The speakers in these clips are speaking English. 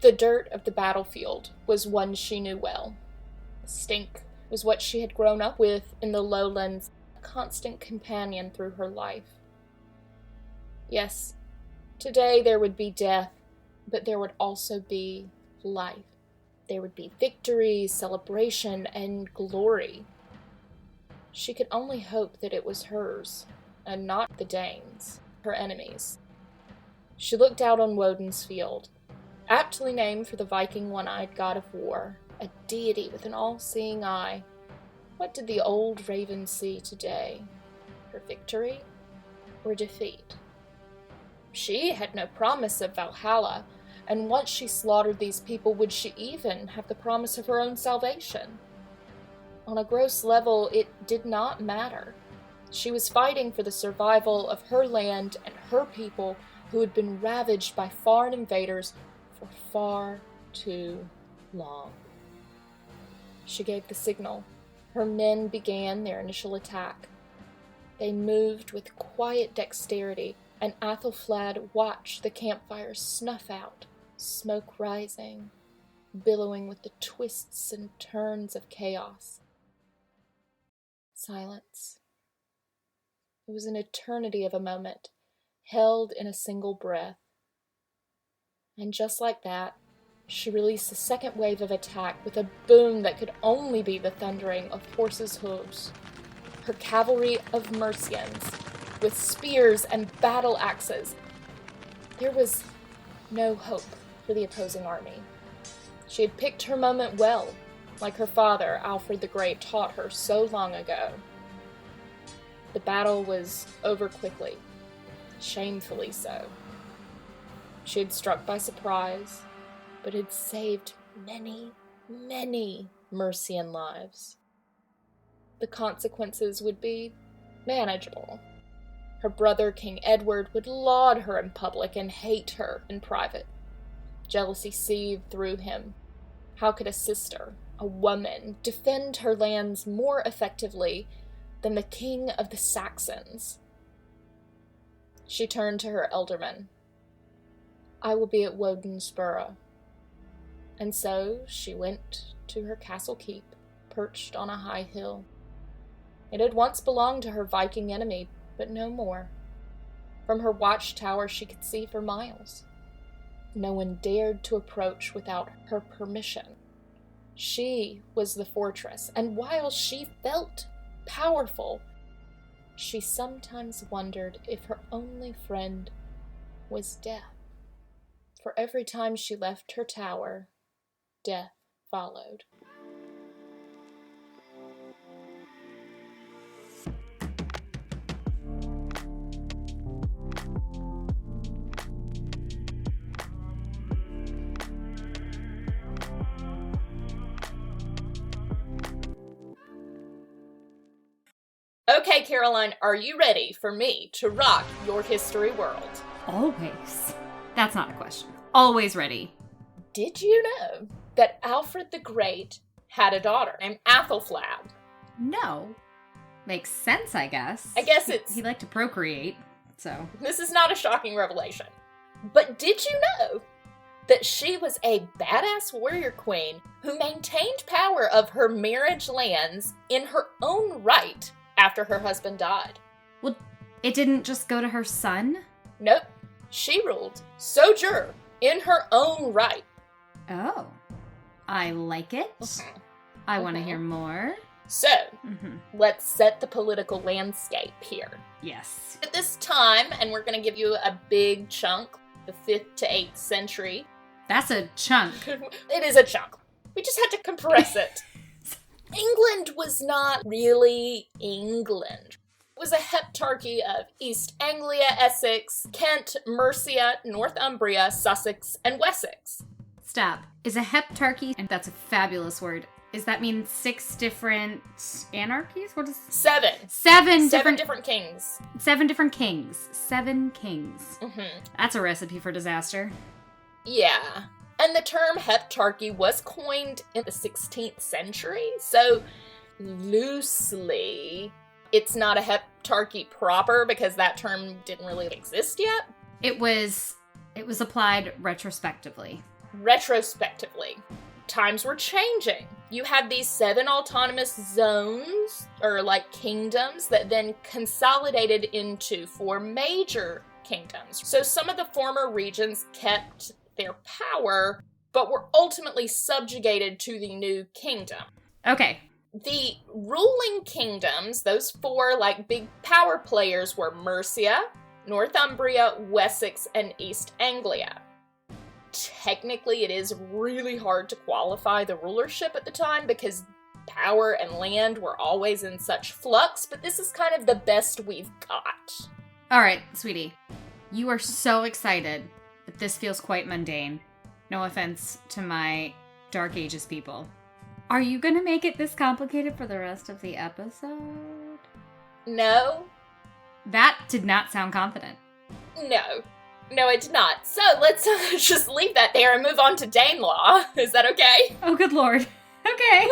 The dirt of the battlefield was one she knew well. The stink was what she had grown up with in the lowlands, a constant companion through her life. Yes, today there would be death, but there would also be life. There would be victory, celebration, and glory. She could only hope that it was hers, and not the Danes, her enemies. She looked out on Woden's field, aptly named for the Viking one-eyed god of war, a deity with an all-seeing eye. What did the old raven see today? Her victory or defeat? She had no promise of Valhalla, and once she slaughtered these people, would she even have the promise of her own salvation? On a gross level, it did not matter. She was fighting for the survival of her land and her people who had been ravaged by foreign invaders for far too long. She gave the signal. Her men began their initial attack. They moved with quiet dexterity, and Æthelflæd watched the campfire snuff out, smoke rising, billowing with the twists and turns of chaos. Silence. It was an eternity of a moment, held in a single breath. And just like that, she released a second wave of attack with a boom that could only be the thundering of horses' hooves. Her cavalry of Mercians, with spears and battle axes. There was no hope for the opposing army. She had picked her moment well, like her father, Alfred the Great, taught her so long ago. The battle was over quickly, shamefully so. She had struck by surprise, but had saved many, many Mercian lives. The consequences would be manageable. Her brother, King Edward, would laud her in public and hate her in private. Jealousy seethed through him. How could a sister, a woman, defend her lands more effectively than the king of the Saxons? She turned to her ealdorman. I will be at Woden's borough. And so she went to her castle keep, perched on a high hill. It had once belonged to her Viking enemy, but no more. From her watchtower she could see for miles. No one dared to approach without her permission. She was the fortress, and while she felt powerful, she sometimes wondered if her only friend was death. For every time she left her tower, death followed. Okay, Caroline, are you ready for me to rock your history world? Always. That's not a question. Always ready. Did you know that Alfred the Great had a daughter named Æthelflæd? No. Makes sense, I guess. I guess it's... He liked to procreate, so... This is not a shocking revelation. But did you know that she was a badass warrior queen who maintained power of her marriage lands in her own right after her husband died? Well, it didn't just go to her son? Nope. She ruled sojourn in her own right. Oh. I like it. I want to hear more. So, let's set the political landscape here. Yes. At this time, and we're going to give you a big chunk, the 5th to 8th century. That's a chunk. It is a chunk. We just had to compress it. England was not really England. It was a heptarchy of East Anglia, Essex, Kent, Mercia, Northumbria, Sussex, and Wessex. Stop. Is a heptarchy, and that's a fabulous word, does that mean 6 different anarchies? What is... 7. 7 different kings. 7 different kings. 7 kings. Mm-hmm. That's a recipe for disaster. Yeah. And the term heptarchy was coined in the 16th century, so loosely, it's not a heptarchy proper because that term didn't really exist yet. It was applied retrospectively. retrospectively, times were changing. You had these 7 autonomous zones, or like kingdoms, that then consolidated into 4 major kingdoms. So some of the former regions kept their power, but were ultimately subjugated to the new kingdom. Okay. The ruling kingdoms, those 4 like big power players, were Mercia, Northumbria, Wessex, and East Anglia. Technically, it is really hard to qualify the rulership at the time because power and land were always in such flux, but this is kind of the best we've got. All right, sweetie. You are so excited, but this feels quite mundane. No offense to my Dark Ages people. Are you going to make it this complicated for the rest of the episode? No. That did not sound confident. No, it did not. So let's just leave that there and move on to Danelaw. Is that okay? Oh, good lord. Okay.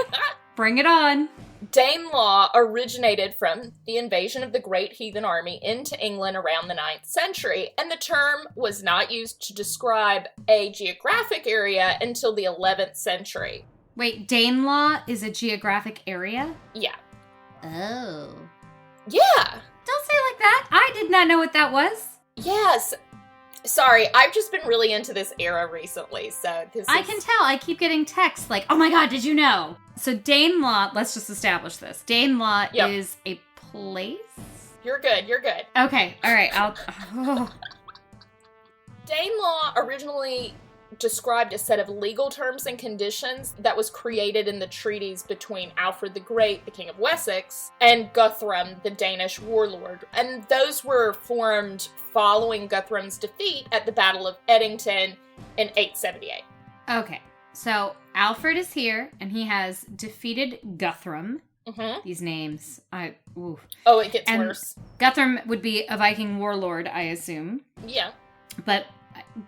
Bring it on. Danelaw originated from the invasion of the Great Heathen Army into England around the 9th century, and the term was not used to describe a geographic area until the 11th century. Wait, Danelaw is a geographic area? Yeah. Oh. Yeah. Don't say it like that. I did not know what that was. Yes. Sorry, I've just been really into this era recently, so I can tell. I keep getting texts like, oh my god, did you know? So Danelaw, let's just establish this. Danelaw is a place? You're good. Okay, alright, Danelaw originally described a set of legal terms and conditions that was created in the treaties between Alfred the Great, the King of Wessex, and Guthrum, the Danish warlord. And those were formed following Guthrum's defeat at the Battle of Edington in 878. Okay, so Alfred is here, and he has defeated Guthrum. Mm-hmm. These names, Oh, it gets worse. Guthrum would be a Viking warlord, I assume. Yeah. But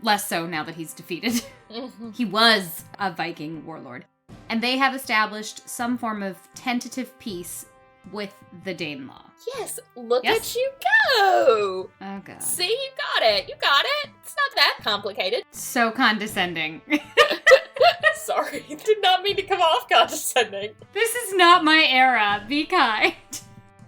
less so now that he's defeated. Mm-hmm. He was a Viking warlord. And they have established some form of tentative peace with the Danelaw. Yes, look at you go! Oh, God. See, you got it. It's not that complicated. So condescending. Sorry, did not mean to come off condescending. This is not my era. Be kind.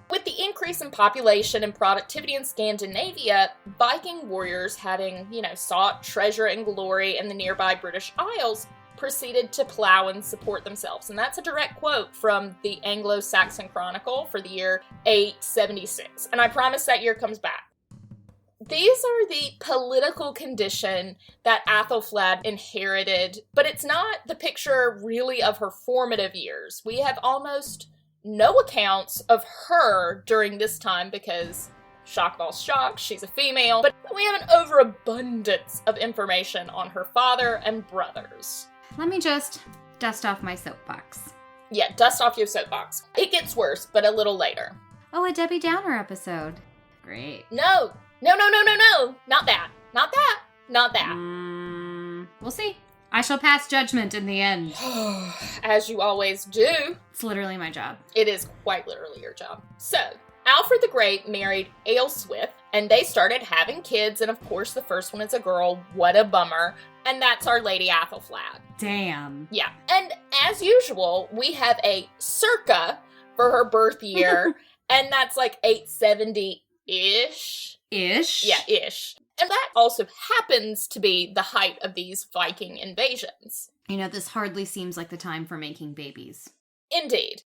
With the increase in population and productivity in Scandinavia, Viking warriors, having, sought treasure and glory in the nearby British Isles, proceeded to plow and support themselves. And that's a direct quote from the Anglo-Saxon Chronicle for the year 876. And I promise that year comes back. These are the political condition that Æthelflæd inherited, but it's not the picture really of her formative years. We have almost no accounts of her during this time because, shock of all shocks, she's a female, but we have an overabundance of information on her father and brothers. Let me just dust off my soapbox. Yeah, dust off your soapbox. It gets worse, but a little later. Oh, a Debbie Downer episode. Great. No. Not that. We'll see. I shall pass judgment in the end. As you always do. It's literally my job. It is quite literally your job. So, Alfred the Great married Æthelflæd, and they started having kids, and of course the first one is a girl. What a bummer. And that's our Lady Æthelflæd. Damn. Yeah. And as usual, we have a circa for her birth year, and that's like 870-ish. Ish? Yeah, ish. And that also happens to be the height of these Viking invasions. This hardly seems like the time for making babies. Indeed.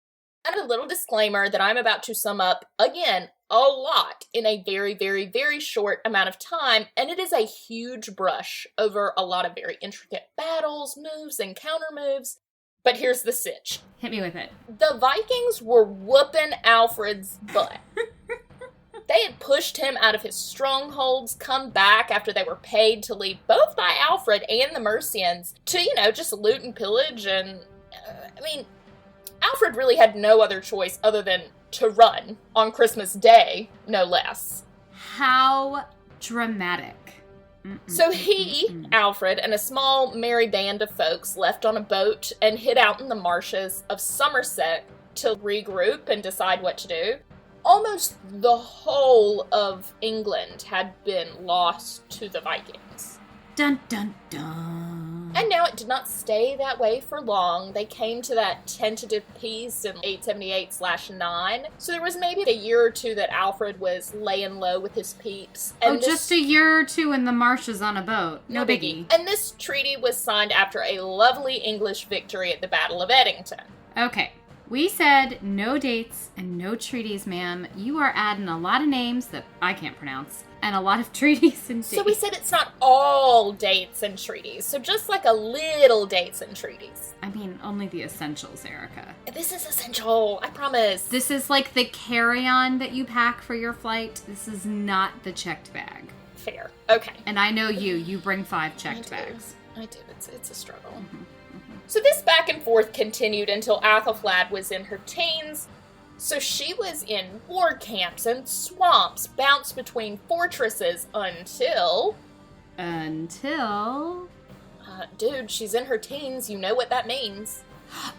And a little disclaimer that I'm about to sum up, again, a lot in a very, very, very short amount of time, and it is a huge brush over a lot of very intricate battles, moves, and counter moves. But here's the sitch. Hit me with it. The Vikings were whooping Alfred's butt. They had pushed him out of his strongholds, come back after they were paid to leave, both by Alfred and the Mercians, to, just loot and pillage. And, Alfred really had no other choice other than to run on Christmas Day, no less. How dramatic. So he, Alfred, and a small merry band of folks left on a boat and hid out in the marshes of Somerset to regroup and decide what to do. Almost the whole of England had been lost to the Vikings. Dun, dun, dun. And now it did not stay that way for long. They came to that tentative peace in 878/9. So there was maybe a year or two that Alfred was laying low with his peeps. And just a year or two in the marshes on a boat. No biggie. And this treaty was signed after a lovely English victory at the Battle of Edington. Okay. We said no dates and no treaties, ma'am. You are adding a lot of names that I can't pronounce and a lot of treaties and dates. So we said it's not all dates and treaties. So just like a little dates and treaties. I mean, only the essentials, Erica. This is essential, I promise. This is like the carry-on that you pack for your flight. This is not the checked bag. Fair. Okay. And I know you bring 5 checked bags. I do. It's a struggle. Mm-hmm. So this back and forth continued until Æthelflæd was in her teens. So she was in war camps and swamps, bounced between fortresses until... dude, she's in her teens. You know what that means.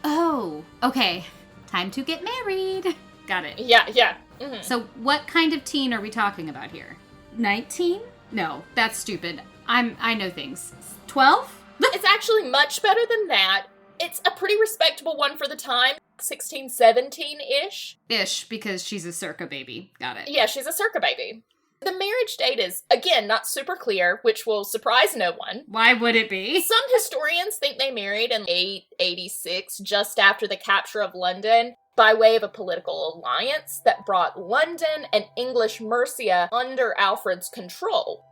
Oh, okay. Time to get married. Got it. Yeah. Mm-hmm. So what kind of teen are we talking about here? 19? No, that's stupid. I know things. 12? It's actually much better than that. It's a pretty respectable one for the time. 16, 17-ish. Ish, because she's a circa baby. Got it. Yeah, she's a circa baby. The marriage date is, again, not super clear, which will surprise no one. Why would it be? Some historians think they married in 886, just after the capture of London, by way of a political alliance that brought London and English Mercia under Alfred's control.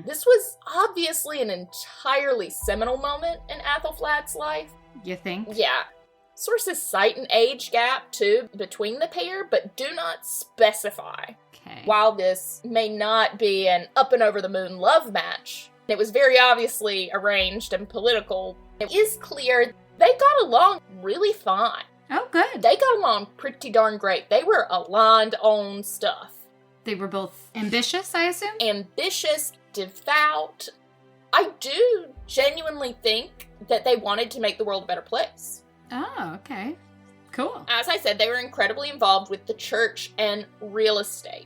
This was obviously an entirely seminal moment in Æthelflæd's life. You think? Yeah. Sources cite an age gap, too, between the pair, but do not specify. Okay. While this may not be an up-and-over-the-moon love match, it was very obviously arranged and political. It is clear they got along really fine. Oh, good. They got along pretty darn great. They were aligned on stuff. They were both ambitious, I assume? Ambitious, devout. I do genuinely think that they wanted to make the world a better place. Oh, okay. Cool. As I said, they were incredibly involved with the church and real estate.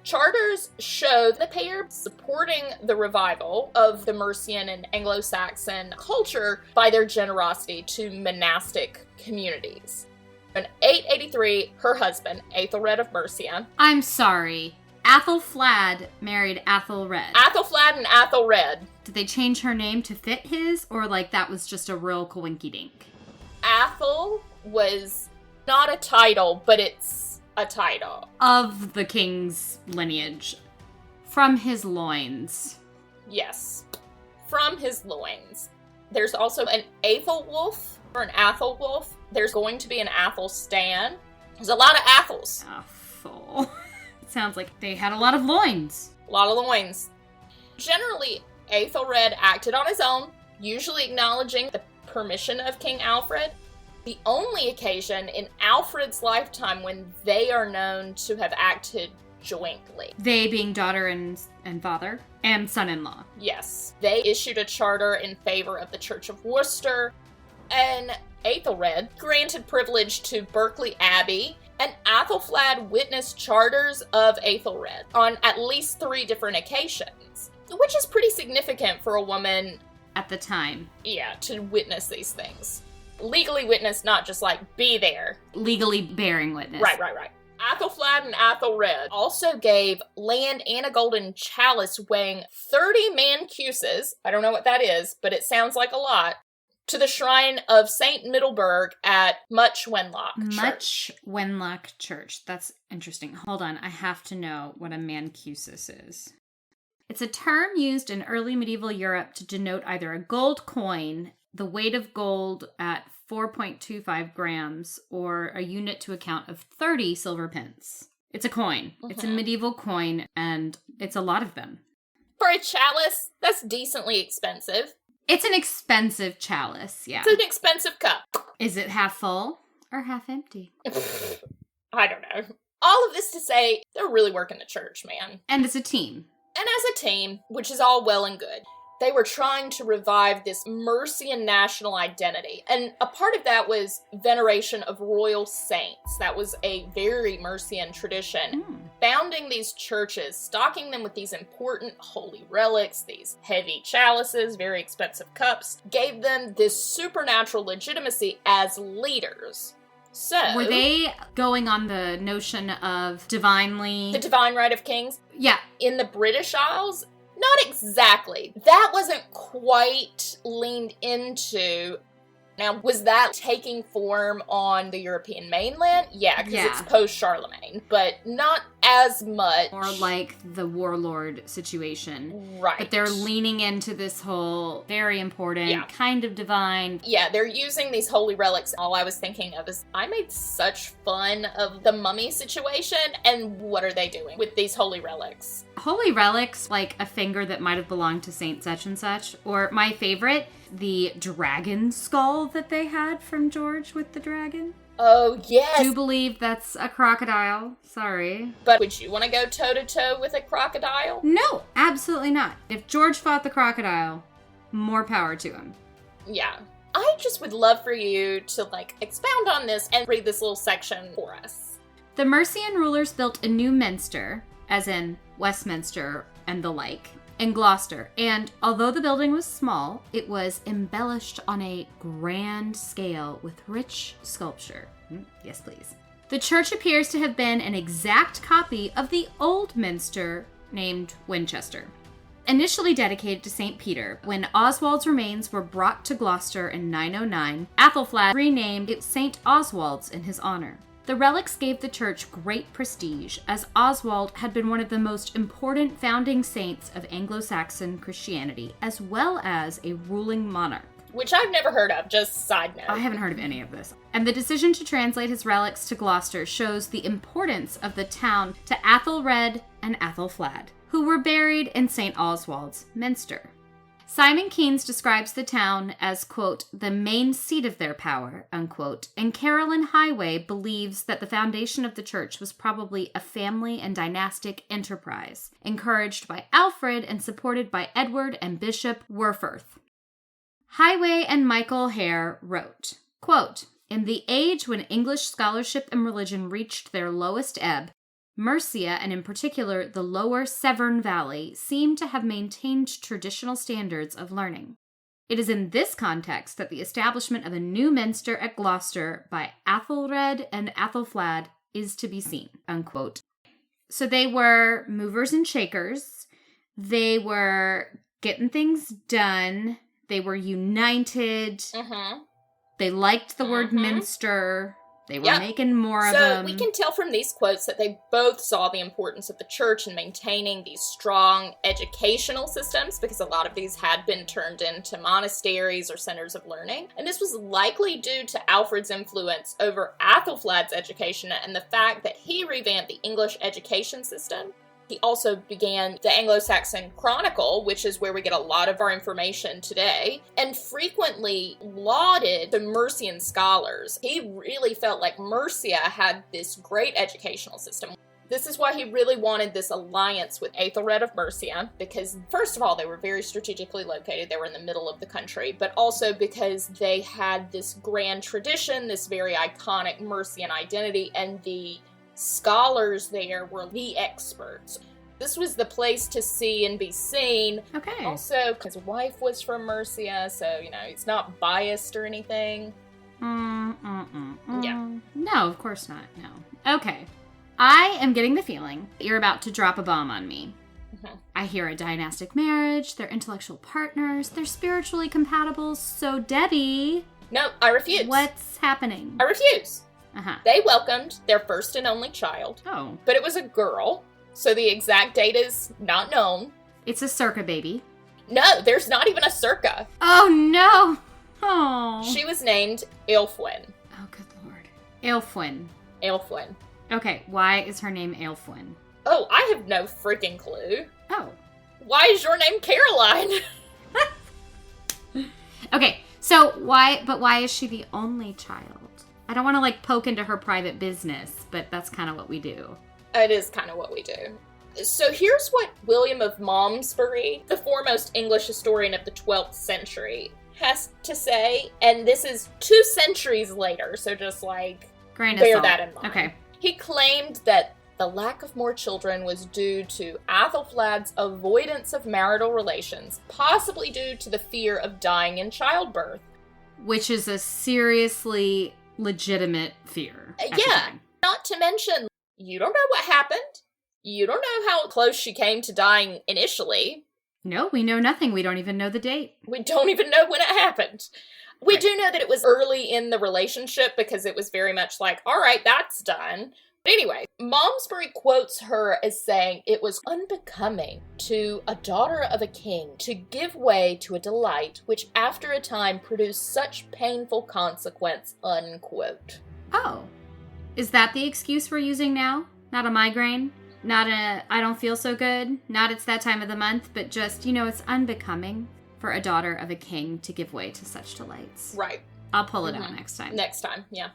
Charters show the pair supporting the revival of the Mercian and Anglo-Saxon culture by their generosity to monastic communities. In 883, her husband, Æthelred of Mercia... I'm sorry. Æthelflæd married Æthelred. Æthelflæd and Æthelred. Did they change her name to fit his, or like that was just a real coinkydink? Æthel was not a title, but it's a title. Of the king's lineage. From his loins. Yes. From his loins. There's also an Æthelwulf, or an Æthelwulf. There's going to be an Æthelstan. There's a lot of Æthels. Æthel. It sounds like they had a lot of loins. A lot of loins. Generally, Æthelred acted on his own, usually acknowledging the permission of King Alfred. The only occasion in Alfred's lifetime when they are known to have acted jointly. They being daughter and father, and son-in-law. Yes. They issued a charter in favor of the Church of Worcester, and Æthelred granted privilege to Berkeley Abbey, and Æthelflæd witnessed charters of Æthelred on at least 3 different occasions, which is pretty significant for a woman at the time. Yeah, to witness these things. Legally witness, not just like be there. Legally bearing witness. Right. Æthelflæd and Æthelred also gave land and a golden chalice weighing 30 mancuses, I don't know what that is, but it sounds like a lot, to the shrine of St. Middleburg at Much Wenlock Church. Much Wenlock Church. That's interesting. Hold on, I have to know what a mancusis is. It's a term used in early medieval Europe to denote either a gold coin, the weight of gold at 4.25 grams, or a unit to account of 30 silver pence. It's a coin. Mm-hmm. It's a medieval coin, and it's a lot of them. For a chalice, that's decently expensive. It's an expensive chalice, yeah. It's an expensive cup. Is it half full or half empty? I don't know. All of this to say, they're really working the church, man. And as a team. And as a team, which is all well and good, they were trying to revive this Mercian national identity. And a part of that was veneration of royal saints. That was a very Mercian tradition. Founding these churches, stocking them with these important holy relics, these heavy chalices, very expensive cups, gave them this supernatural legitimacy as leaders. So, were they going on the notion of divinely... the divine right of kings? Yeah. In the British Isles? Not exactly. That wasn't quite leaned into. Now, was that taking form on the European mainland? Yeah, because it's post-Charlemagne, but not as much. Or like the warlord situation. Right. But they're leaning into this whole very important, kind of divine. Yeah, they're using these holy relics. All I was thinking of is, I made such fun of the mummy situation, and what are they doing with these holy relics? Holy relics, like a finger that might have belonged to Saint such and such, or my favorite, the dragon skull that they had from George with the dragon. Oh, yes. I do believe that's a crocodile. Sorry. But would you want to go toe-to-toe with a crocodile? No, absolutely not. If George fought the crocodile, more power to him. Yeah. I just would love for you to, expound on this and read this little section for us. The Mercian rulers built a new minster, as in Westminster and the like, in Gloucester, and although the building was small, it was embellished on a grand scale with rich sculpture. Yes, please. The church appears to have been an exact copy of the old minster named Winchester. Initially dedicated to St. Peter, when Oswald's remains were brought to Gloucester in 909, Æthelflæd renamed it St. Oswald's in his honor. The relics gave the church great prestige, as Oswald had been one of the most important founding saints of Anglo-Saxon Christianity, as well as a ruling monarch. Which I've never heard of, just side note. I haven't heard of any of this. And the decision to translate his relics to Gloucester shows the importance of the town to Æthelred and Æthelflæd, who were buried in St. Oswald's Minster. Simon Keynes describes the town as, quote, the main seat of their power, unquote, and Carolyn Highway believes that the foundation of the church was probably a family and dynastic enterprise, encouraged by Alfred and supported by Edward and Bishop Werfurth. Highway and Michael Hare wrote, quote, in the age when English scholarship and religion reached their lowest ebb, Mercia, and in particular the lower Severn Valley, seem to have maintained traditional standards of learning. It is in this context that the establishment of a new minster at Gloucester by Æthelred and Æthelflæd is to be seen, unquote. So they were movers and shakers. They were getting things done. They were united. They liked the word minster. They were making more of them. So we can tell from these quotes that they both saw the importance of the church in maintaining these strong educational systems, because a lot of these had been turned into monasteries or centers of learning. And this was likely due to Alfred's influence over Æthelflæd's education and the fact that he revamped the English education system. He also began the Anglo-Saxon Chronicle, which is where we get a lot of our information today, and frequently lauded the Mercian scholars. He really felt like Mercia had this great educational system. This is why he really wanted this alliance with Æthelred of Mercia, because first of all, they were very strategically located. They were in the middle of the country, but also because they had this grand tradition, this very iconic Mercian identity, and the scholars there were the experts. This was the place to see and be seen. Okay. Also, his wife was from Mercia, so, he's not biased or anything. Yeah. No, of course not. No. Okay. I am getting the feeling that you're about to drop a bomb on me. I hear a dynastic marriage, they're intellectual partners, they're spiritually compatible, so Debbie... No, I refuse. What's happening? I refuse. They welcomed their first and only child. Oh. But it was a girl, so the exact date is not known. It's a circa baby. No, there's not even a circa. Oh, no. Oh. She was named Ælfwine. Oh, good lord. Ælfwine. Ælfwine. Okay, why is her name Ælfwine? Oh, I have no freaking clue. Oh. Why is your name Caroline? Okay, so why is she the only child? I don't want to poke into her private business, but that's kind of what we do. It is kind of what we do. So here's what William of Malmesbury, the foremost English historian of the 12th century, has to say. And this is 2 centuries later, so just like, bear that in mind. Okay. He claimed that the lack of more children was due to Æthelflæd's avoidance of marital relations, possibly due to the fear of dying in childbirth. Which is a seriously legitimate fear. Yeah. Not to mention, you don't know what happened. You don't know how close she came to dying initially. No, we know nothing. We don't even know the date. We don't even know when it happened. We do know that it was early in the relationship because it was very much like, all right, that's done. But anyway, Malmesbury quotes her as saying it was unbecoming to a daughter of a king to give way to a delight which after a time produced such painful consequence, unquote. Oh. Is that the excuse we're using now? Not a migraine? Not a I don't feel so good? Not it's that time of the month, but just, it's unbecoming for a daughter of a king to give way to such delights. Right. I'll pull it out next time. Next time, yeah.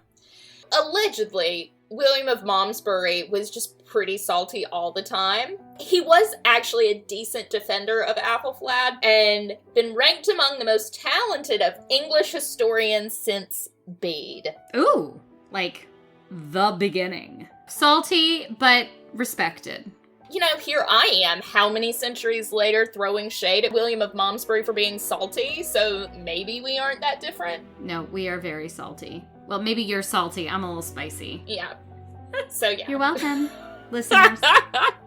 Allegedly, William of Malmesbury was just pretty salty all the time. He was actually a decent defender of Æthelflæd and been ranked among the most talented of English historians since Bede. Ooh, like the beginning. Salty, but respected. Here I am, how many centuries later, throwing shade at William of Malmesbury for being salty, so maybe we aren't that different? No, we are very salty. Well, maybe you're salty. I'm a little spicy. Yeah. So, yeah. You're welcome, listeners.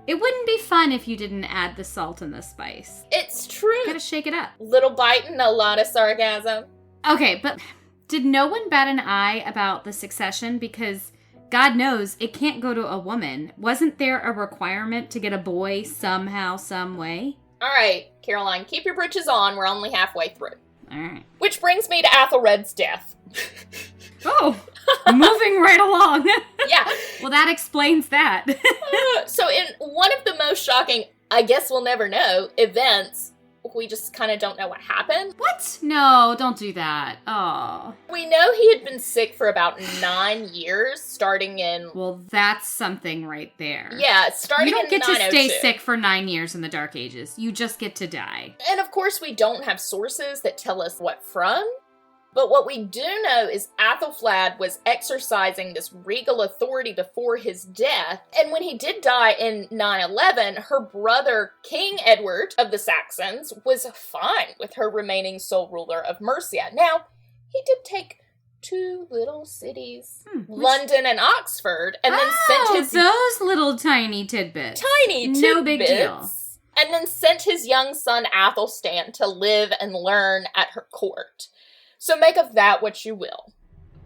It wouldn't be fun if you didn't add the salt and the spice. It's true. Gotta shake it up. Little bite and a lot of sarcasm. Okay, but did no one bat an eye about the succession? Because God knows it can't go to a woman. Wasn't there a requirement to get a boy somehow, some way? All right, Caroline, keep your britches on. We're only halfway through. All right. Which brings me to Æthelred's death. Oh, moving right along. Yeah. Well, that explains that. So in one of the most shocking, I guess we'll never know, events, we just kind of don't know what happened. What? No, don't do that. Oh. We know he had been sick for about 9 years, starting in... Well, that's something right there. Yeah, starting in 902. You don't get to stay sick for 9 years in the Dark Ages. You just get to die. And of course, we don't have sources that tell us what from. But what we do know is Æthelflæd was exercising this regal authority before his death, and when he did die in 911, her brother, King Edward of the Saxons, was fine with her remaining sole ruler of Mercia. Now, he did take 2 little cities, London and Oxford, and then sent his... those little tiny tidbits. Tiny tidbits. No big deal. And then sent his young son Æthelstan to live and learn at her court. So make of that what you will.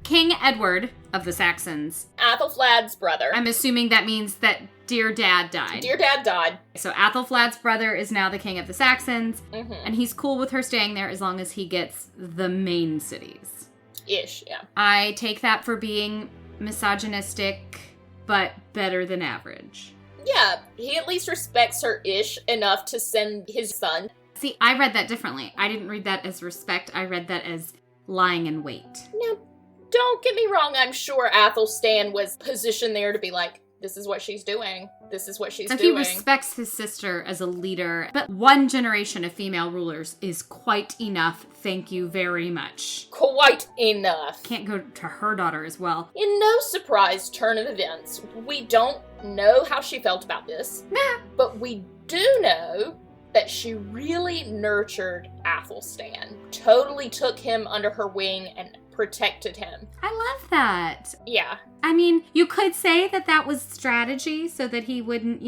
King Edward of the Saxons. Æthelflæd's brother. I'm assuming that means that dear dad died. Dear dad died. So Æthelflæd's brother is now the king of the Saxons, and he's cool with her staying there as long as he gets the main cities. Ish, yeah. I take that for being misogynistic, but better than average. Yeah, he at least respects her ish enough to send his son. See, I read that differently. I didn't read that as respect. I read that as lying in wait. Now, don't get me wrong. I'm sure Æthelstan was positioned there to be like, this is what she's doing. This is what she's doing. He respects his sister as a leader, but one generation of female rulers is quite enough. Thank you very much. Quite enough. Can't go to her daughter as well. In no surprise turn of events, we don't know how she felt about this, but we do know that she really nurtured Æthelstan, totally took him under her wing and protected him. I love that. Yeah. I mean, you could say that that was strategy so that he wouldn't,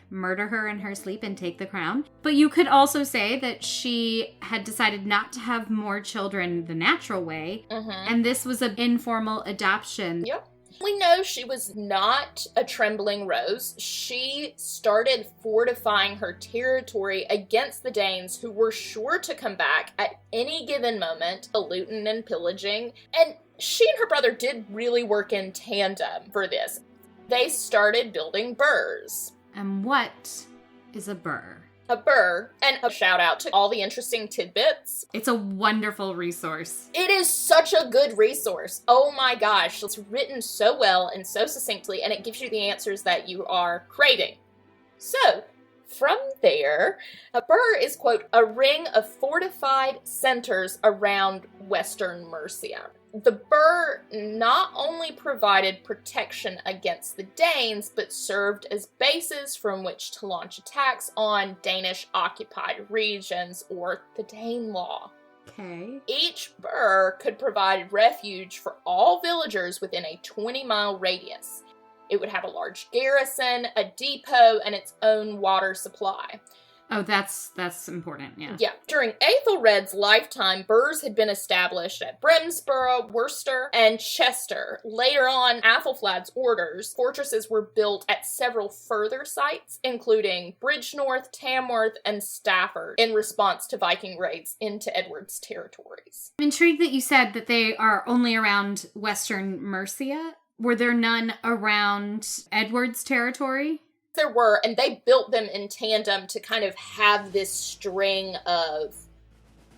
murder her in her sleep and take the crown. But you could also say that she had decided not to have more children the natural way, and this was an informal adoption. Yep. We know she was not a trembling rose. She started fortifying her territory against the Danes, who were sure to come back at any given moment, looting and pillaging. And she and her brother did really work in tandem for this. They started building burrs. And what is a burr? A burr, and a shout out to all the interesting tidbits. It's a wonderful resource. It is such a good resource. Oh my gosh, it's written so well and so succinctly, and it gives you the answers that you are craving. So, from there, a burh is, quote, a ring of fortified centers around western Mercia. The burh not only provided protection against the Danes, but served as bases from which to launch attacks on Danish-occupied regions, or the Danelaw. Okay. Each burh could provide refuge for all villagers within a 20-mile radius. It would have a large garrison, a depot, and its own water supply. Oh, that's important, yeah. Yeah. During Æthelred's lifetime, burhs had been established at Bremsborough, Worcester, and Chester. Later on, Æthelflæd's orders, fortresses were built at several further sites, including Bridgenorth, Tamworth, and Stafford, in response to Viking raids into Edward's territories. I'm intrigued that you said that they are only around western Mercia. Were there none around Edward's territory? There were, and they built them in tandem to kind of have this string of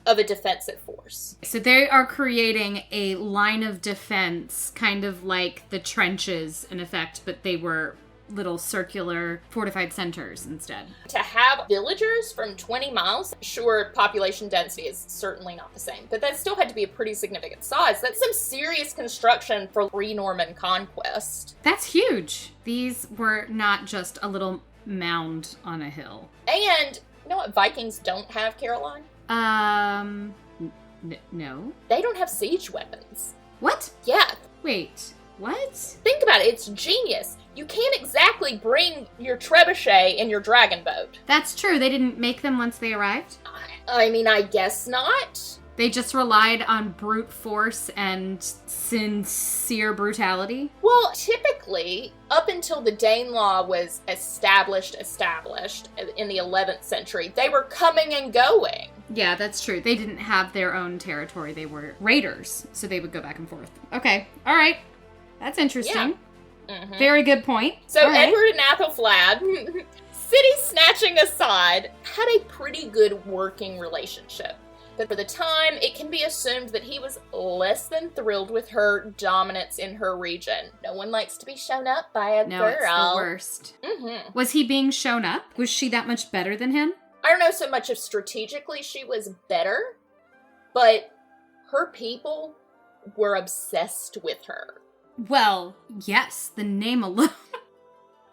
a defensive force. So they are creating a line of defense, kind of like the trenches in effect, but they were little circular fortified centers instead. To have villagers from 20 miles, sure, population density is certainly not the same, but that still had to be a pretty significant size. That's some serious construction for pre-Norman conquest. That's huge. These were not just a little mound on a hill. And you know what Vikings don't have, Caroline? No. They don't have siege weapons. What? Yeah. Wait, what? Think about it. It's genius. You can't exactly bring your trebuchet in your dragon boat. That's true. They didn't make them once they arrived? I mean, I guess not. They just relied on brute force and sincere brutality? Well, typically, up until the Danelaw was established in the 11th century, they were coming and going. Yeah, that's true. They didn't have their own territory. They were raiders, so they would go back and forth. Okay, all right. That's interesting. Yeah. Mm-hmm. Very good point. So Edward and Æthelflæd, city snatching aside, had a pretty good working relationship. But for the time, it can be assumed that he was less than thrilled with her dominance in her region. No one likes to be shown up by a girl. No, it's the worst. Mm-hmm. Was he being shown up? Was she that much better than him? I don't know so much if strategically she was better, but her people were obsessed with her. Well, yes, the name alone.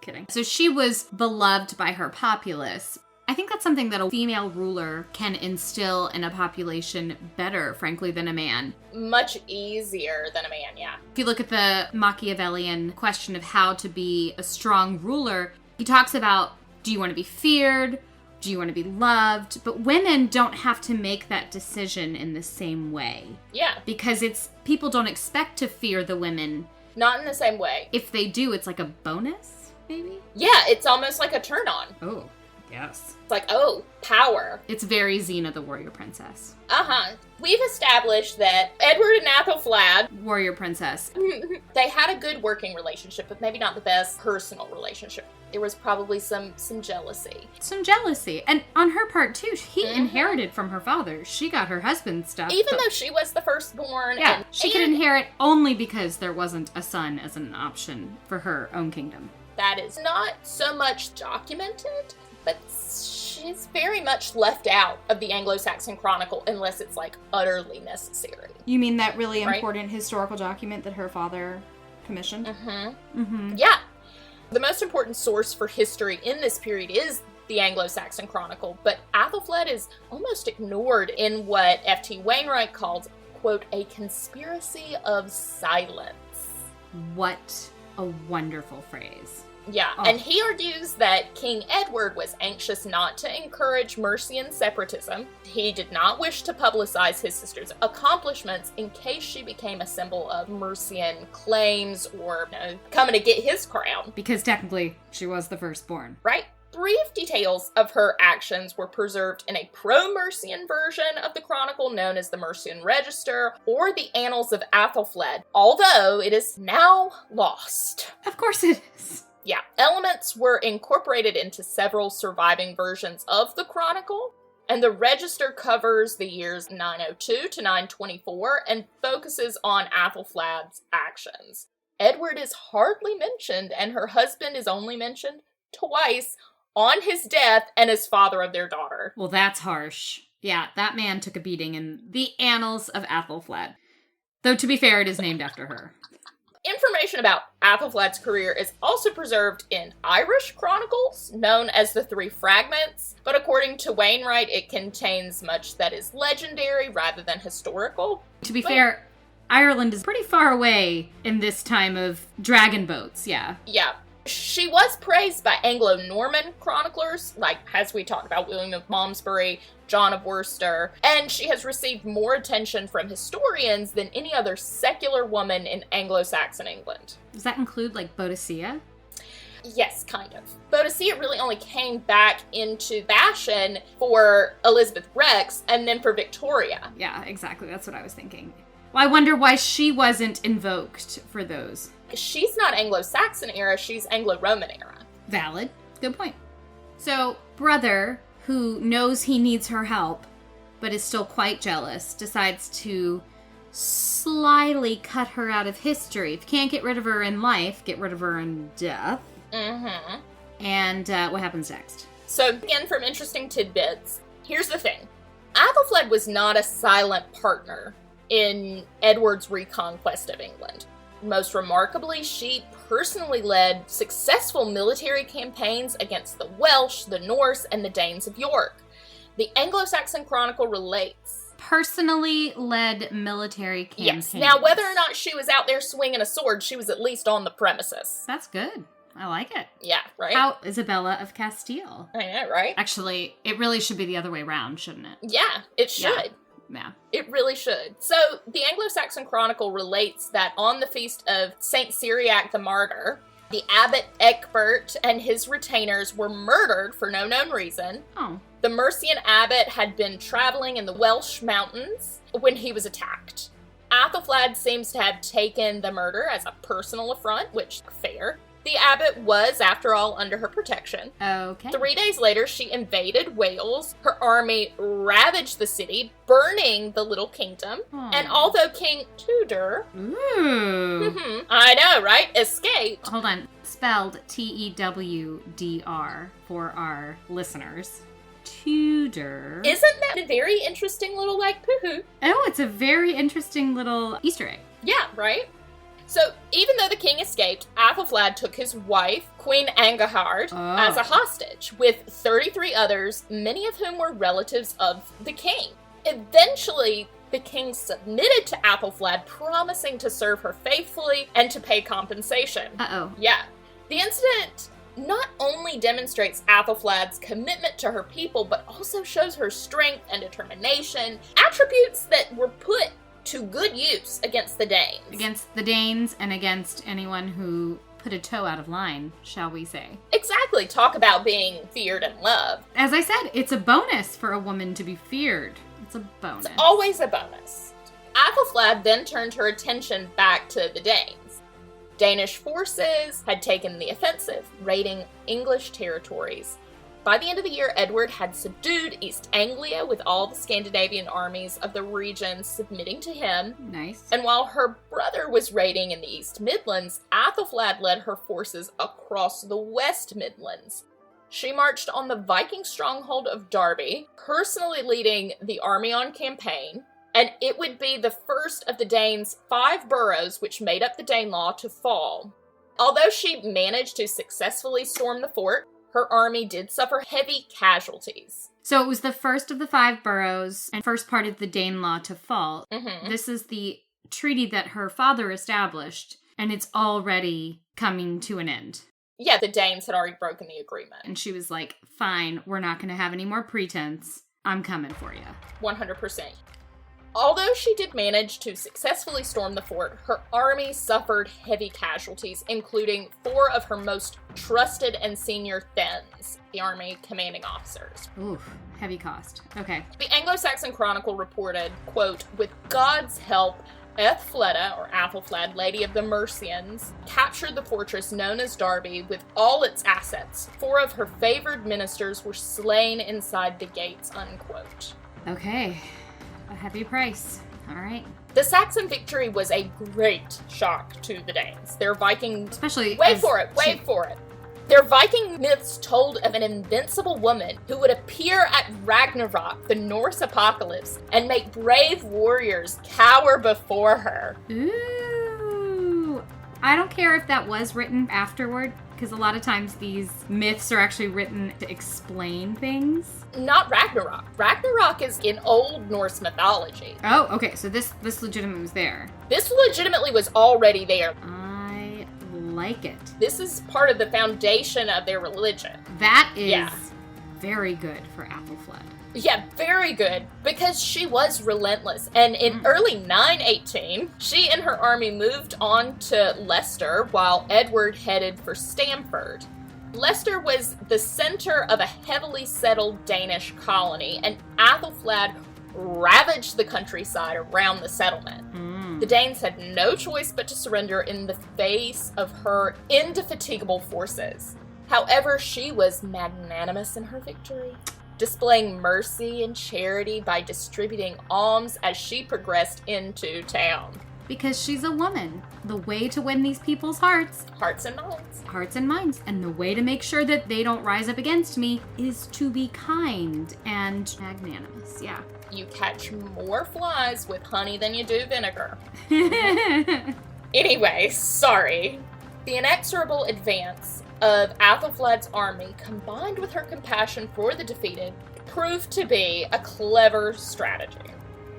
Kidding. So she was beloved by her populace. I think that's something that a female ruler can instill in a population better, frankly, than a man. Much easier than a man, yeah. If you look at the Machiavellian question of how to be a strong ruler, he talks about, do you want to be feared? Do you want to be loved? But women don't have to make that decision in the same way. Yeah. Because people don't expect to fear the women. Not in the same way. If they do, it's like a bonus, maybe? Yeah, it's almost like a turn on. Oh, yes. It's like, oh, power. It's very Xena the Warrior Princess. Uh-huh. We've established that Edward and Æthelflæd, Warrior Princess. they had a good working relationship, but maybe not the best personal relationship. There was probably some jealousy. Some jealousy. And on her part, too, he inherited from her father. She got her husband's stuff. Even though she was the firstborn. Yeah, she could inherit only because there wasn't a son as an option for her own kingdom. That is not so much documented, but she's very much left out of the Anglo-Saxon Chronicle unless it's, like, utterly necessary. You mean that really important historical document that her father commissioned? Mm-hmm. Mm-hmm. Yeah. The most important source for history in this period is the Anglo-Saxon Chronicle, but Æthelflæd is almost ignored in what F.T. Wainwright called, quote, a conspiracy of silence. What a wonderful phrase. Yeah, and he argues that King Edward was anxious not to encourage Mercian separatism. He did not wish to publicize his sister's accomplishments in case she became a symbol of Mercian claims or, coming to get his crown. Because technically, she was the firstborn. Right? Brief details of her actions were preserved in a pro-Mercian version of the chronicle known as the Mercian Register or the Annals of Æthelflæd, although it is now lost. Of course it is. Yeah, elements were incorporated into several surviving versions of the Chronicle, and the register covers the years 902 to 924 and focuses on Æthelflæd's actions. Edward is hardly mentioned, and her husband is only mentioned twice, on his death and as father of their daughter. Well, that's harsh. Yeah, that man took a beating in the annals of Æthelflæd. Though, to be fair, it is named after her. Information about Æthelflæd's career is also preserved in Irish chronicles, known as the Three Fragments, but according to Wainwright, it contains much that is legendary rather than historical. To be fair, Ireland is pretty far away in this time of dragon boats, yeah. Yeah. She was praised by Anglo-Norman chroniclers, like, as we talked about, William of Malmesbury, John of Worcester, and she has received more attention from historians than any other secular woman in Anglo-Saxon England. Does that include, like, Boadicea? Yes, kind of. Boadicea really only came back into fashion for Elizabeth Rex and then for Victoria. Yeah, exactly. That's what I was thinking. Well, I wonder why she wasn't invoked for those. She's not Anglo-Saxon era, she's Anglo-Roman era. Valid. Good point. So, brother, who knows he needs her help, but is still quite jealous, decides to slyly cut her out of history. If you can't get rid of her in life, get rid of her in death. Mm-hmm. And what happens next? So, again, from interesting tidbits, here's the thing. Æthelflæd was not a silent partner in Edward's reconquest of England. Most remarkably, she personally led successful military campaigns against the Welsh, the Norse, and the Danes of York. The Anglo-Saxon Chronicle relates. Personally led military campaigns. Yes. Now, whether or not she was out there swinging a sword, she was at least on the premises. That's good. I like it. Yeah, right? How Isabella of Castile. I know, right? Actually, it really should be the other way around, shouldn't it? Yeah, it should. Yeah. It really should. So, the Anglo-Saxon Chronicle relates that on the feast of St. Cyriac the Martyr, the abbot Ecbert and his retainers were murdered for no known reason. Oh. The Mercian abbot had been traveling in the Welsh mountains when he was attacked. Æthelflæd seems to have taken the murder as a personal affront, which, fair. The abbot was, after all, under her protection. Okay. 3 days later, she invaded Wales. Her army ravaged the city, burning the little kingdom. Oh. And although King Tudor, I know, right, escaped. Hold on. Spelled Tewdr for our listeners. Tudor. Isn't that a very interesting little, poo-hoo? Oh, it's a very interesting little Easter egg. Yeah, right? So, even though the king escaped, Æthelflæd took his wife, Queen Angahard, as a hostage, with 33 others, many of whom were relatives of the king. Eventually, the king submitted to Æthelflæd, promising to serve her faithfully and to pay compensation. Uh-oh. Yeah. The incident not only demonstrates Æthelflæd's commitment to her people, but also shows her strength and determination, attributes that were put to good use against the Danes. Against the Danes and against anyone who put a toe out of line, shall we say. Exactly. Talk about being feared and loved. As I said, it's a bonus for a woman to be feared. It's a bonus. It's always a bonus. Æthelflæd then turned her attention back to the Danes. Danish forces had taken the offensive, raiding English territories. By the end of the year, Edward had subdued East Anglia with all the Scandinavian armies of the region submitting to him. Nice. And while her brother was raiding in the East Midlands, Æthelflæd led her forces across the West Midlands. She marched on the Viking stronghold of Derby, personally leading the army on campaign, and it would be the first of the Danes' 5 boroughs which made up the Danelaw to fall. Although she managed to successfully storm the fort, her army did suffer heavy casualties. So it was the first of the 5 boroughs and first part of the Danelaw to fall. Mm-hmm. This is the treaty that her father established, and it's already coming to an end. Yeah, the Danes had already broken the agreement. And she was like, fine, we're not going to have any more pretense. I'm coming for you. 100%. Although she did manage to successfully storm the fort, her army suffered heavy casualties, including 4 of her most trusted and senior thegns, the army commanding officers. Oof, heavy cost. Okay. The Anglo-Saxon Chronicle reported, quote, "With God's help, Æthelflæd, Lady of the Mercians, captured the fortress known as Derby with all its assets. 4 of her favored ministers were slain inside the gates," unquote. Okay. A heavy price. All right. The Saxon victory was a great shock to the Danes. Their Viking... Especially... Wait for it. Their Viking myths told of an invincible woman who would appear at Ragnarok, the Norse apocalypse, and make brave warriors cower before her. Ooh. I don't care if that was written afterward, because a lot of times these myths are actually written to explain things. Not Ragnarok. Ragnarok is in Old Norse mythology. Oh, okay, so this legitimately was there. This legitimately was already there. I like it. This is part of the foundation of their religion. That is very good for Æthelflæd. Yeah, very good, because she was relentless. And in early 918, she and her army moved on to Leicester while Edward headed for Stamford. Leicester was the center of a heavily settled Danish colony, and Æthelflæd ravaged the countryside around the settlement. The Danes had no choice but to surrender in the face of her indefatigable forces. However, she was magnanimous in her victory, displaying mercy and charity by distributing alms as she progressed into town. Because she's a woman. The way to win these people's hearts. Hearts and minds. Hearts and minds. And the way to make sure that they don't rise up against me is to be kind and magnanimous. Yeah. You catch more flies with honey than you do vinegar. Anyway, sorry. The inexorable advance of Æthelflæd's army, combined with her compassion for the defeated, proved to be a clever strategy,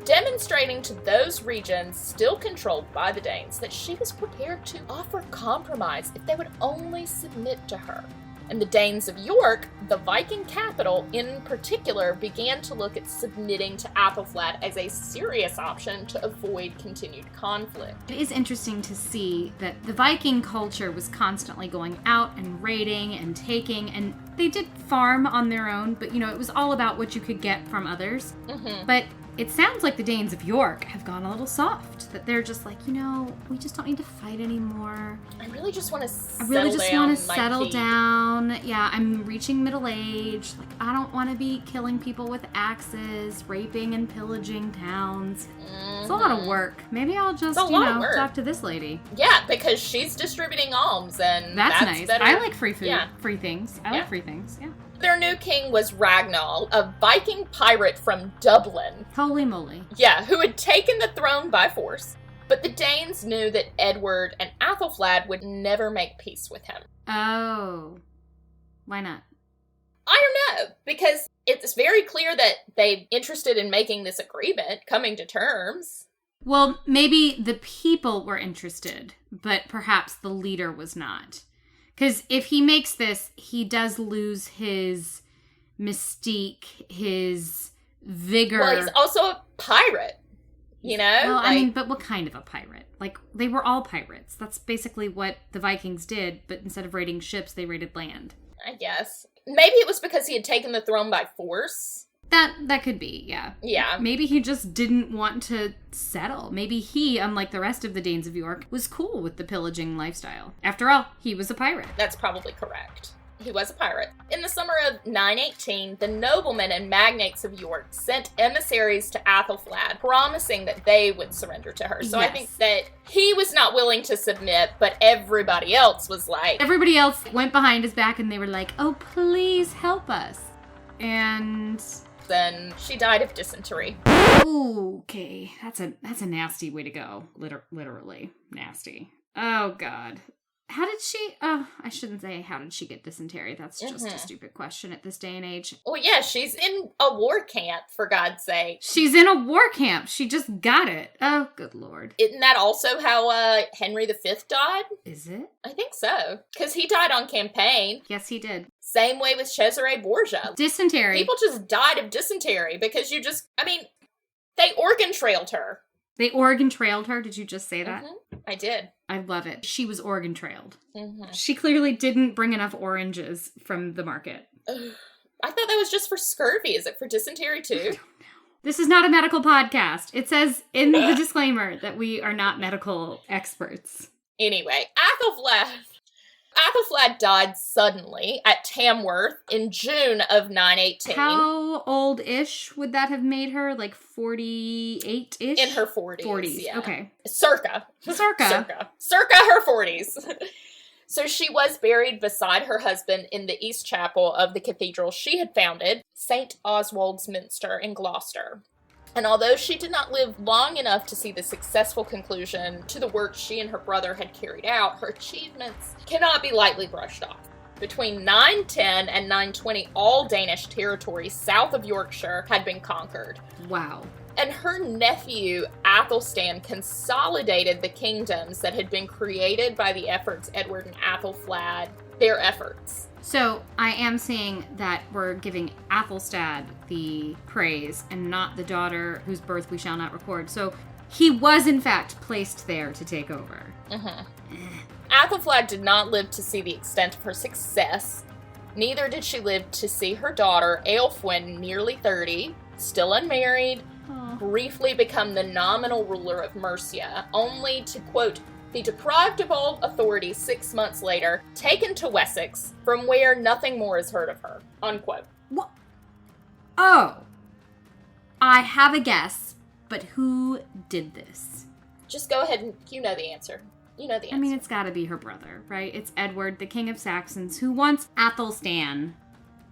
demonstrating to those regions still controlled by the Danes that she was prepared to offer compromise if they would only submit to her. And the Danes of York, the Viking capital in particular, began to look at submitting to Æthelflæd as a serious option to avoid continued conflict. It is interesting to see that the Viking culture was constantly going out and raiding and taking, and they did farm on their own, but it was all about what you could get from others. But it sounds like the Danes of York have gone a little soft, that they're just like, we just don't need to fight anymore. I really just want to settle down. Yeah, I'm reaching middle age. Like, I don't want to be killing people with axes, raping and pillaging towns. It's a lot of work. Maybe I'll just, talk to this lady. Yeah, because she's distributing alms, and that's nice. better. I like free food. Yeah. Free things. I like free things, yeah. Their new king was Ragnar, a Viking pirate from Dublin. Holy moly. Yeah, who had taken the throne by force. But the Danes knew that Edward and Æthelflæd would never make peace with him. Oh. Why not? I don't know, because it's very clear that they're interested in making this agreement, coming to terms. Well, maybe the people were interested, but perhaps the leader was not. Because if he makes this, he does lose his mystique, his vigor. Well, he's also a pirate, Well, but what kind of a pirate? Like, they were all pirates. That's basically what the Vikings did, but instead of raiding ships, they raided land. I guess. Maybe it was because he had taken the throne by force. That could be, yeah. Yeah. Maybe he just didn't want to settle. Maybe he, unlike the rest of the Danes of York, was cool with the pillaging lifestyle. After all, he was a pirate. That's probably correct. He was a pirate. In the summer of 918, the noblemen and magnates of York sent emissaries to Æthelflæd, promising that they would surrender to her. So Yes. I think that he was not willing to submit, but everybody else was like... Everybody else went behind his back and they were like, oh, please help us. And... then she died of dysentery. Okay, that's a nasty way to go. Literally nasty. Oh, God. How did she... Oh, I shouldn't say how did she get dysentery. That's just a stupid question at this day and age. Well, yeah, she's in a war camp, for God's sake. She's in a war camp. She just got it. Oh, good Lord. Isn't that also how Henry V died? Is it? I think so. Because he died on campaign. Yes, he did. Same way with Cesare Borgia. Dysentery. People just died of dysentery because they organ trailed her. They Oregon trailed her? Did you just say that? I did. I love it. She was Oregon trailed. She clearly didn't bring enough oranges from the market. I thought that was just for scurvy. Is it for dysentery too? I don't know. This is not a medical podcast. It says in the disclaimer that we are not medical experts. Anyway, Æthelflæd died suddenly at Tamworth in June of 918. How old-ish would that have made her? Like 48-ish? In her 40s. 40s, yeah. okay. Circa Circa her 40s. So she was buried beside her husband in the East Chapel of the cathedral she had founded, St. Oswald's Minster in Gloucester. And although she did not live long enough to see the successful conclusion to the work she and her brother had carried out, her achievements cannot be lightly brushed off. Between 910 and 920, all Danish territories south of Yorkshire had been conquered. Wow. And her nephew, Æthelstan, consolidated the kingdoms that had been created by the efforts Edward and Æthelflæd, their efforts. So I am seeing that we're giving Æthelstad the praise and not the daughter whose birth we shall not record. So he was, in fact, placed there to take over. Æthelflæd did not live to see the extent of her success. Neither did she live to see her daughter, Æthelflæd, nearly 30, still unmarried, briefly become the nominal ruler of Mercia, only to, quote, be deprived of all authority 6 months later, taken to Wessex, from where nothing more is heard of her, unquote. What? Oh. I have a guess, but who did this? Just go ahead and you know the answer. You know the answer. I mean, it's got to be her brother, right? It's Edward, the King of Saxons, who wants Æthelstan,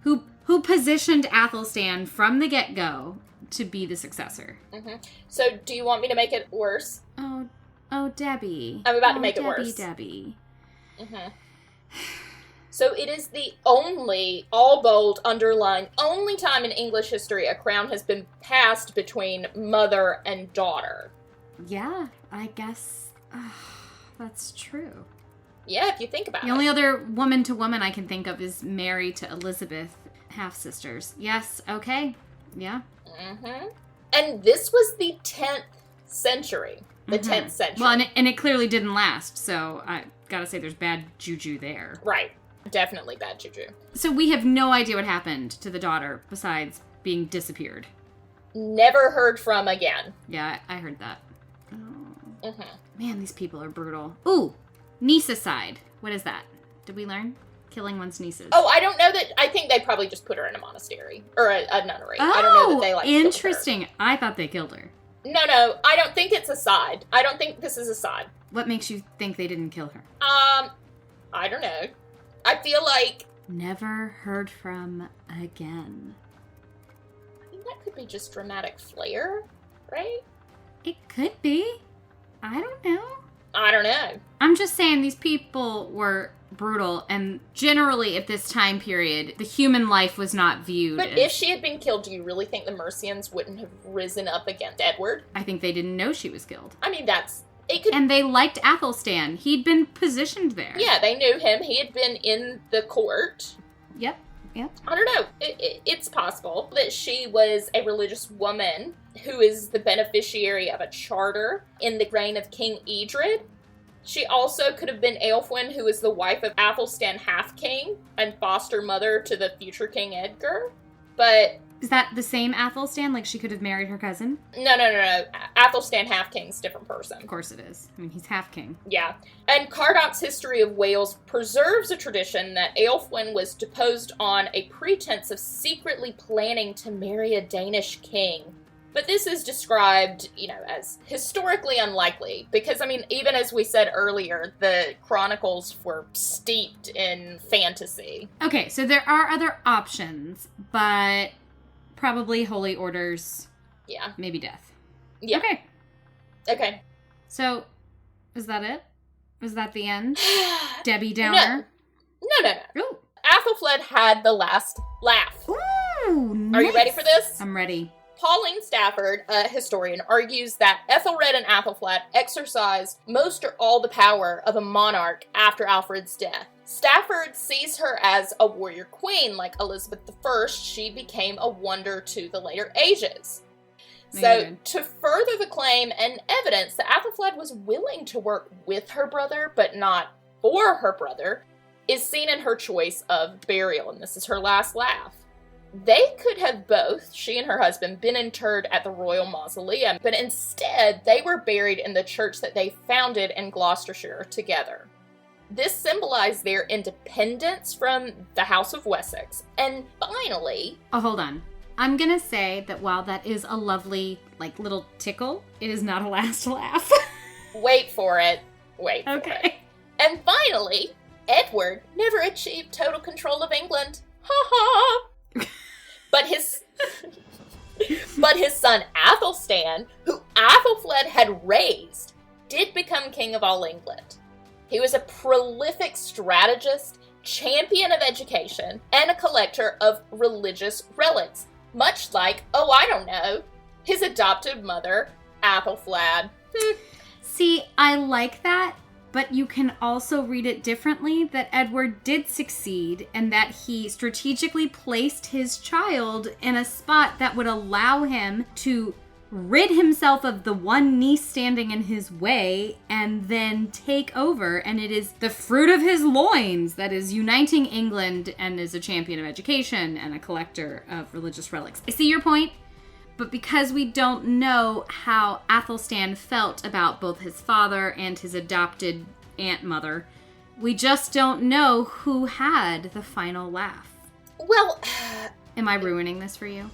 who positioned Æthelstan from the get-go to be the successor. So, do you want me to make it worse? Oh, Debbie. I'm about to make it worse. Debbie. So it is the only, all bold, underlined, only time in English history a crown has been passed between mother and daughter. Yeah, I guess that's true. Yeah, if you think about it. The only other woman to woman I can think of is Mary to Elizabeth, half-sisters. Yes, okay. Yeah. And this was the 10th century. The 10th century. Well, and it clearly didn't last, so I gotta say there's bad juju there. Right. Definitely bad juju. So we have no idea what happened to the daughter besides being disappeared. Never heard from again. Yeah, I heard that. Oh. Man, these people are brutal. Ooh, niecicide. What is that? Did we learn? Killing one's nieces. Oh, I don't know that. I think they probably just put her in a monastery. Or a nunnery. Oh, I don't know that they interesting. I thought they killed her. No, I don't think it's a side. I don't think this is a side. What makes you think they didn't kill her? I don't know. I feel like... Never heard from again. I think that could be just dramatic flair, right? It could be. I don't know. I don't know. I'm just saying these people were brutal, and generally at this time period, the human life was not viewed But as... if she had been killed, do you really think the Mercians wouldn't have risen up against Edward? I think they didn't know she was killed. I mean, that's... It could... And they liked Æthelstan. He'd been positioned there. Yeah, they knew him. He had been in the court. Yep. I don't know. It's possible that she was a religious woman who is the beneficiary of a charter in the reign of King Edred. She also could have been Æthelflæd, who was the wife of Æthelstan Half-King and foster mother to the future King Edgar. But... Is that the same Æthelstan? Like she could have married her cousin? No. Æthelstan Half-King's a different person. Of course it is. I mean, he's half-king. Yeah. And Cardoc's History of Wales preserves a tradition that Æthelflæd was deposed on a pretense of secretly planning to marry a Danish king. But this is described, as historically unlikely. Because, even as we said earlier, the chronicles were steeped in fantasy. Okay, so there are other options, but probably holy orders. Yeah. Maybe death. Yeah. Okay. So, is that it? Is that the end? Debbie Downer? No. Ooh. Æthelflæd had the last laugh. Ooh, nice. Are you ready for this? I'm ready. Pauline Stafford, a historian, argues that Ethelred and Æthelflæd exercised most or all the power of a monarch after Alfred's death. Stafford sees her as a warrior queen. Like Elizabeth I, she became a wonder to the later ages. So, to further the claim and evidence that Æthelflæd was willing to work with her brother, but not for her brother, is seen in her choice of burial, and this is her last laugh. They could have both, she and her husband, been interred at the royal mausoleum, but instead they were buried in the church that they founded in Gloucestershire together. This symbolized their independence from the House of Wessex. And finally... Oh, hold on. I'm gonna say that while that is a lovely, little tickle, it is not a last laugh. Wait for it. Okay. And finally, Edward never achieved total control of England. Ha ha! But his son Æthelstan, who Æthelflæd had raised, did become king of all England. He was a prolific strategist, champion of education, and a collector of religious relics, much like, his adopted mother, Æthelflæd. See, I like that, but you can also read it differently, that Edward did succeed and that he strategically placed his child in a spot that would allow him to rid himself of the one niece standing in his way and then take over. And it is the fruit of his loins that is uniting England and is a champion of education and a collector of religious relics. I see your point. But because we don't know how Æthelstan felt about both his father and his adopted aunt mother, we just don't know who had the final laugh. Well... Am I ruining this for you?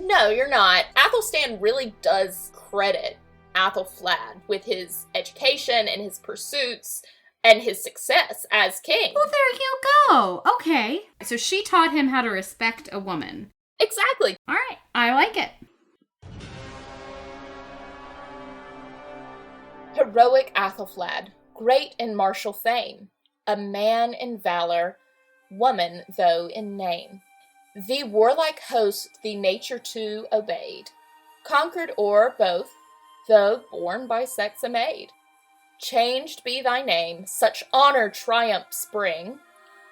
No, you're not. Æthelstan really does credit Æthelflæd with his education and his pursuits and his success as king. Well, there you go. Okay. So she taught him how to respect a woman. Exactly. All right. I like it. Heroic Æthelflæd, great in martial fame, a man in valor, woman though in name. The warlike host the nature too obeyed, conquered o'er both, though born by sex a maid. Changed be thy name, such honor triumphs bring,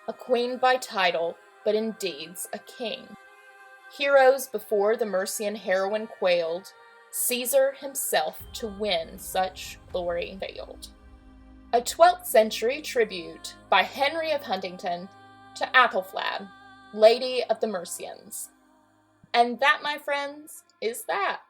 a queen by title, but in deeds a king. Heroes before the Mercian heroine quailed, Caesar himself to win such glory failed. A 12th century tribute by Henry of Huntingdon to Æthelflæd, Lady of the Mercians. And that, my friends, is that.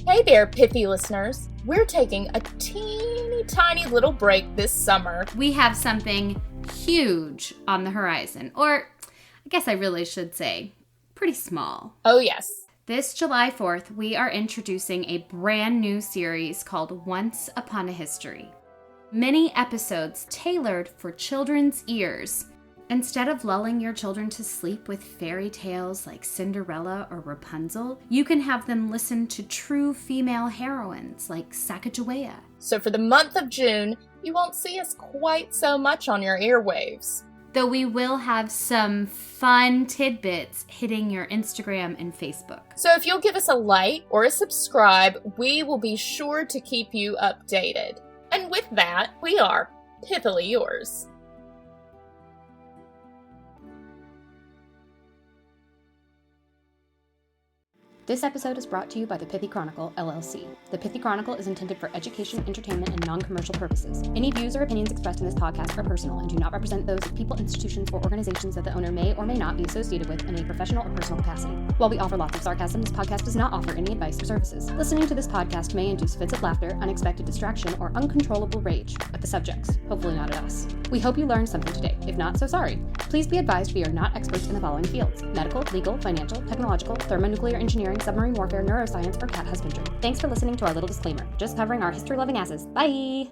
Hey there, Pithy Listeners. We're taking a teeny tiny little break this summer. We have something huge on the horizon, or I guess I really should say, pretty small. Oh, yes. This July 4th, we are introducing a brand new series called Once Upon a History. Many episodes tailored for children's ears. Instead of lulling your children to sleep with fairy tales like Cinderella or Rapunzel, you can have them listen to true female heroines like Sacagawea. So for the month of June, you won't see us quite so much on your earwaves. Though we will have some fun tidbits hitting your Instagram and Facebook. So if you'll give us a like or a subscribe, we will be sure to keep you updated. And with that, we are pithily yours. This episode is brought to you by the Pithy Chronicle, LLC. The Pithy Chronicle is intended for education, entertainment, and non-commercial purposes. Any views or opinions expressed in this podcast are personal and do not represent those of people, institutions, or organizations that the owner may or may not be associated with in a professional or personal capacity. While we offer lots of sarcasm, this podcast does not offer any advice or services. Listening to this podcast may induce fits of laughter, unexpected distraction, or uncontrollable rage at the subjects, hopefully not at us. We hope you learned something today. If not, so sorry. Please be advised we are not experts in the following fields: medical, legal, financial, technological, thermonuclear engineering, submarine warfare, neuroscience, or cat husbandry. Thanks for listening to our little disclaimer. Just covering our history-loving asses. Bye!